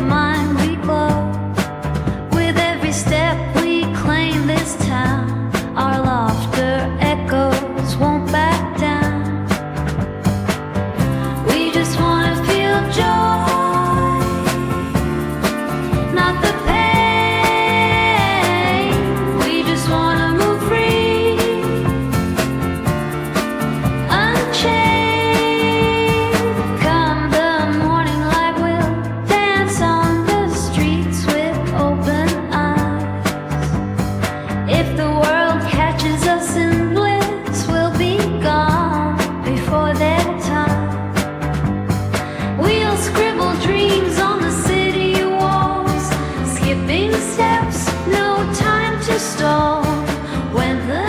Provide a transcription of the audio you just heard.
mind we glow. With every step we claim this town, our laughter echoes won't back down. We just wanna feel joy, not the pain. We just wanna move free, unchained. Come the morning light, we'll dance on the streets with open eyes. If the world catches us in bliss, we'll be gone before their time. We'll scribble dreams on the city walls, skipping steps, no time to stall. When the